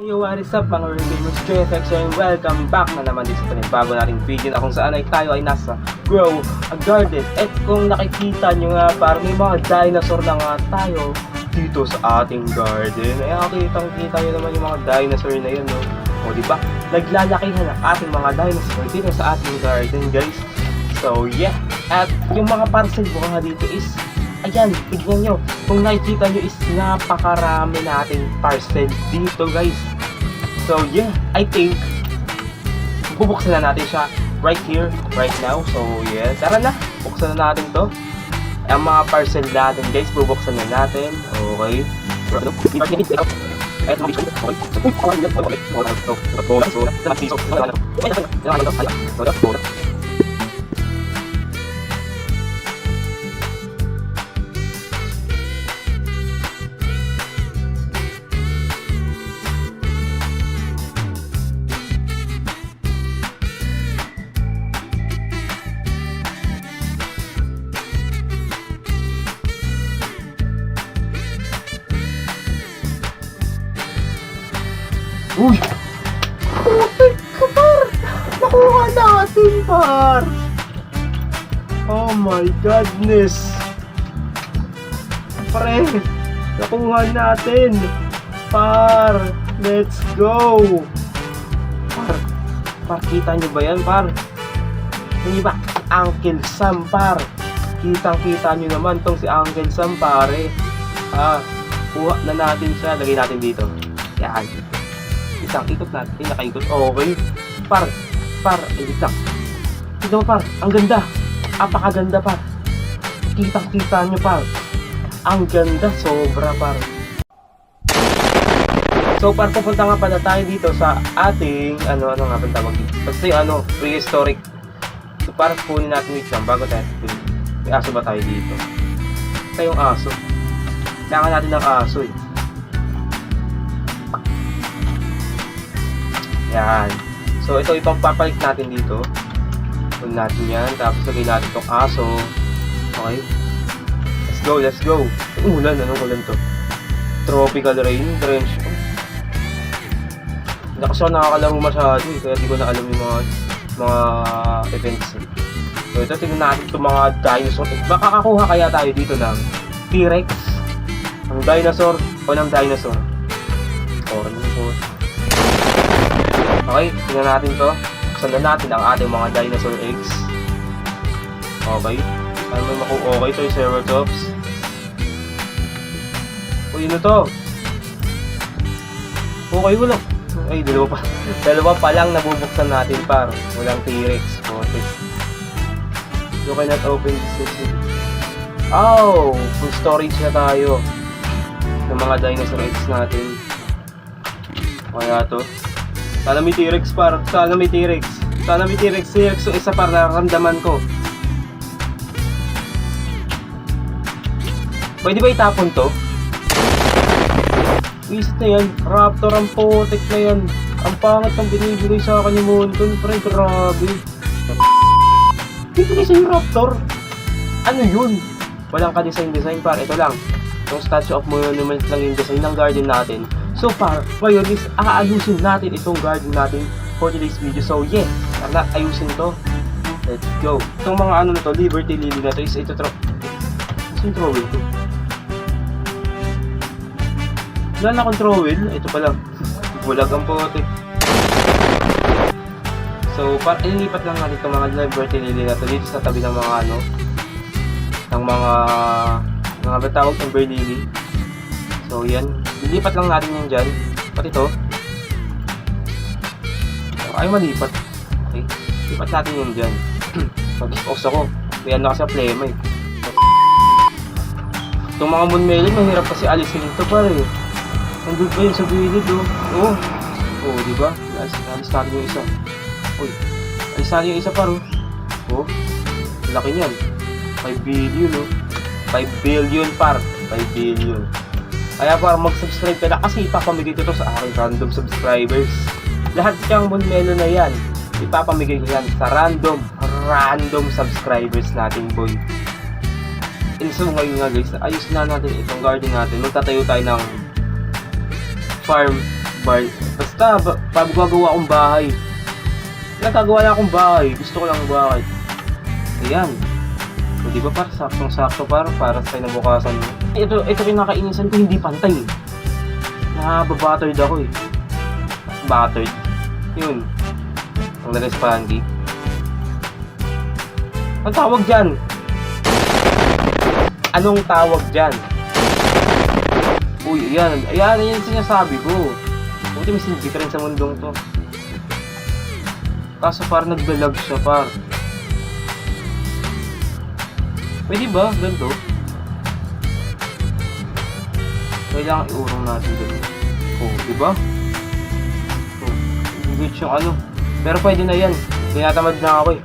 Yo, what is up mga gamers, JFX and welcome back na naman dito sa panibago nating video na kung saan tayo ay nasa Grow a Garden. At kung nakikita nyo nga parang may mga dinosaur na nga tayo dito sa ating garden. Ay kitang-kita nyo naman yung mga dinosaur na yun, no? O diba, naglalakihan ang ating mga dinosaur dito sa ating garden, guys. So yeah, at yung mga parcel ko nga dito is ayan, tignan nyo. Kung nakikita nyo is napakarami nating parcel dito, guys. So yeah, I think bubuksan na natin siya right here, right now. So yeah, tara na, buksan na natin to. Ang mga parcel natin, guys, bubuksan na natin. Okay. Uy! Putik ka, par! Nakuha natin, par! Oh my godness! Pre! Nakuha natin! Par! Let's go! Par, kita nyo ba yan, par? Hindi ba? Uncle Sam, par! Kitang-kita nyo naman tong si Uncle Sam, pare. Kuha na natin siya. Lagay natin dito. Yan. Isang ikot natin, nakaikot. Okay. Par, edit lang. Tignan mo, par, ang ganda. Apakaganda, par. Kitang-kita nyo, par. Ang ganda, sobra, par. So, par, pupunta nga pala tayo dito sa ating, ano nga ba tawag dito? Basta yung, prehistoric. So, para kunin natin dito lang, bago tayo. May aso ba tayo dito? Ito yung aso. Kailangan natin ng aso, eh. Yan. So, ito ipapapalit natin dito. Pun natin yan. Tapos lagay natin itong aso. Okay. Let's go. Ulan. Anong ulan to? Tropical rain. Drench. Hindi kasi ako nakakalaro masyado. Kaya di ko na alam yung mga events. So, ito tingnan natin itong mga dinosaur. Makakakuha kaya tayo dito ng T-Rex, ng dinosaur o ng dinosaur. Okay, tingnan natin to. Buksan na natin ang ating mga dinosaur eggs. Okay. Ano okay, Triceratops. Uy, ano to? Okay, wala. Ay, dalawa pa. Dalawa pa lang nabubuksan natin, par. Walang T-Rex. Okay. You cannot open this. Oh! Full storage na tayo ng mga dinosaur eggs natin. Kaya to. Sana may T-Rex, par. Sana may T-Rex. T-Rex yung isa, par, nararamdaman ko. Pwede ba itapon to? Wisit na yan. Raptor ang potek na yan. Ang pangat ng binibigay sa akin yung Monton, pre. Grabe. Bibigay sa'yo Raptor. Ano yun? Walang ka-design, par. Ito lang. Yung Statue of Monument lang yung design ng garden natin. So far, ngayon is aayusin natin itong garden natin for today's video. So yes, ayusin to. Let's go. Itong mga ano na to, Liberty Lily na to is ito yung trowel to. Wala na akong trowel. Ito pa lang. Bulag ang pote. So, ililipat lang natin itong mga Liberty Lily na to dito sa tabi ng mga ng mga batawag Ember Lily. So yan, lilipat lang natin yan dyan. Pati ito. Ay, malipat. Okay, lipat natin yan dyan. Mag-dispose ako. Kaya na kasi ang plema eh. Itong mga moonmelon, mahirap kasi alisin ito, pare. Nandun pa yun sa gilid, oh. Oh, diba? Alis natin yung isa. Uy, alis natin yung isa, pare. Oh, laki niyan. 5 billion, 5 billion, par. 5 billion. Kaya para mag-subscribe ka na kasi ipapamigay ko to sa aking random subscribers. Lahat siyang moonmelon na yan, ipapamigay ko yan sa random subscribers natin, boy. And so ngayon nga guys, ayos na natin itong garden natin. Magtatayo tayo ng farm Basta, pagagawa akong bahay. Nagkagawa na akong bahay. Gusto ko lang bahay. Ayan. O, di ba para saktong-sakto para sa kinabukasan mo. Ito pinakainisan ko, hindi pantay. Nababattered ako eh. Battered. Yun. Ang na-respondy. Ang tawag dyan? Anong tawag dyan? Uy, ayan yung sinasabi ko. Buti may silbi ka rin sa mundong to. Kaso parang nagbalag siya par. Pwede ba? Ganito? Kailangan iurong natin ganito. Oh, diba? Oh, glitch yung ano. Pero pwede na yan. Tinatamad na ako eh.